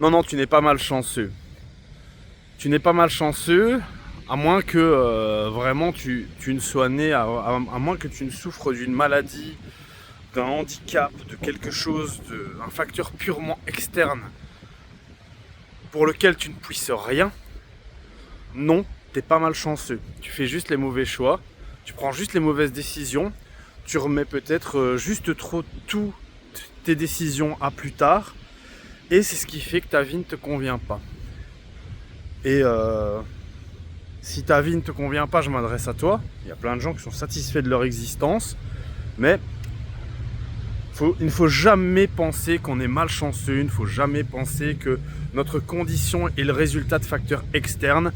Non, non, tu n'es pas malchanceux. Tu n'es pas malchanceux, à moins que vraiment tu ne sois né, à moins que tu ne souffres d'une maladie, d'un handicap, de quelque chose, un facteur purement externe pour lequel tu ne puisses rien. Non, t'es pas malchanceux. Tu fais juste les mauvais choix, tu prends juste les mauvaises décisions, tu remets peut-être juste trop toutes tes décisions à plus tard, et c'est ce qui fait que ta vie ne te convient pas. Et si ta vie ne te convient pas, je m'adresse à toi. Il y a plein de gens qui sont satisfaits de leur existence, mais il ne faut jamais penser qu'on est malchanceux, il ne faut jamais penser que notre condition est le résultat de facteurs externes.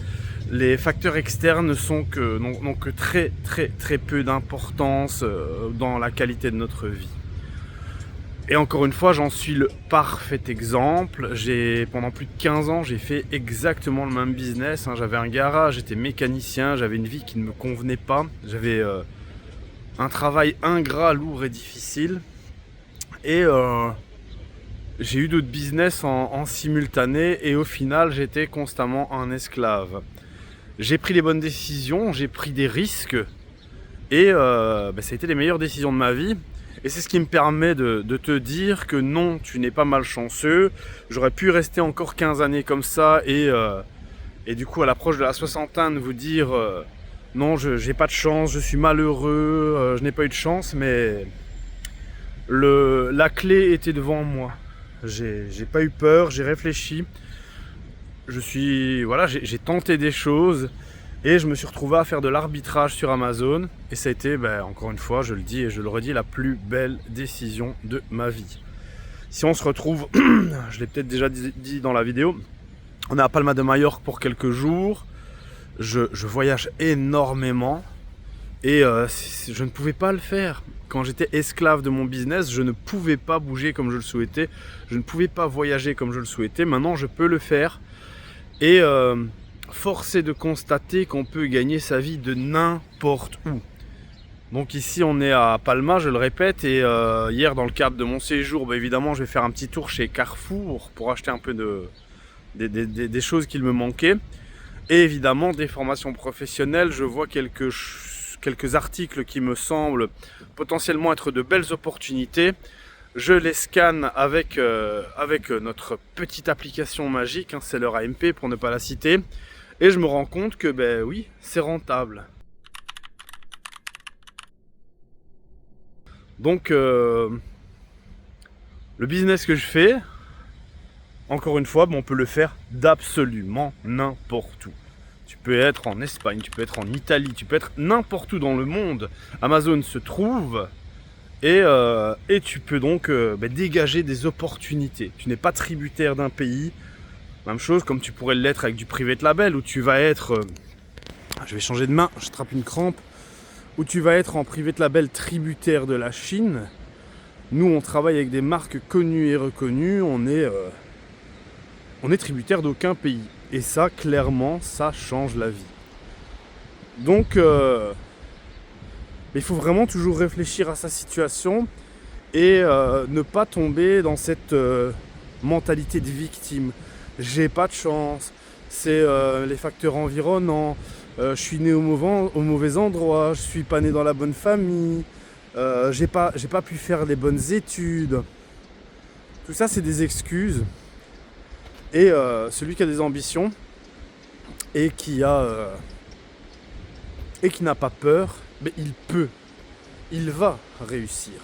Les facteurs externes n'ont que très très très peu d'importance dans la qualité de notre vie. Et encore une fois, j'en suis le parfait exemple. Pendant plus de 15 ans, j'ai fait exactement le même business. J'avais un garage, j'étais mécanicien, j'avais une vie qui ne me convenait pas. J'avais un travail ingrat, lourd et difficile. Et j'ai eu d'autres business en simultané et au final, j'étais constamment un esclave. J'ai pris les bonnes décisions, j'ai pris des risques et ça a été les meilleures décisions de ma vie. Et c'est ce qui me permet de te dire que non, tu n'es pas malchanceux. J'aurais pu rester encore 15 années comme ça et du coup à l'approche de la soixantaine vous dire non, j'ai pas de chance, je suis malheureux, je n'ai pas eu de chance, mais la clé était devant moi. J'ai pas eu peur, j'ai réfléchi. J'ai tenté des choses et je me suis retrouvé à faire de l'arbitrage sur Amazon et ça a été, encore une fois, je le dis et je le redis, la plus belle décision de ma vie. Si on se retrouve, je l'ai peut-être déjà dit dans la vidéo, on est à Palma de Majorque pour quelques jours, je voyage énormément et je ne pouvais pas le faire. Quand j'étais esclave de mon business, je ne pouvais pas bouger comme je le souhaitais, je ne pouvais pas voyager comme je le souhaitais. Maintenant, je peux le faire. Et force est de constater qu'on peut gagner sa vie de n'importe où. Donc ici, on est à Palma, je le répète. Et hier, dans le cadre de mon séjour, évidemment, je vais faire un petit tour chez Carrefour pour acheter un peu des choses qu'il me manquaient. Et évidemment, des formations professionnelles. Je vois quelques articles qui me semblent potentiellement être de belles opportunités. Je les scanne avec notre petite application magique, Seller AMP pour ne pas la citer, et je me rends compte que oui, c'est rentable. Donc le business que je fais, encore une fois, on peut le faire d'absolument n'importe où. Tu peux être en Espagne, tu peux être en Italie, tu peux être n'importe où dans le monde. Amazon se trouve et tu peux donc dégager des opportunités. Tu n'es pas tributaire d'un pays. Même chose comme tu pourrais l'être avec du private label où tu vas être... je vais changer de main, je trappe une crampe. Où tu vas être en private label tributaire de la Chine. Nous, on travaille avec des marques connues et reconnues. On est tributaire d'aucun pays. Et ça, clairement, ça change la vie. Donc, il faut vraiment toujours réfléchir à sa situation et ne pas tomber dans cette mentalité de victime. J'ai pas de chance, c'est les facteurs environnants, je suis né au mauvais endroit, je suis pas né dans la bonne famille, j'ai pas pu faire les bonnes études. Tout ça, c'est des excuses. Et celui qui a des ambitions et qui n'a pas peur, il va réussir.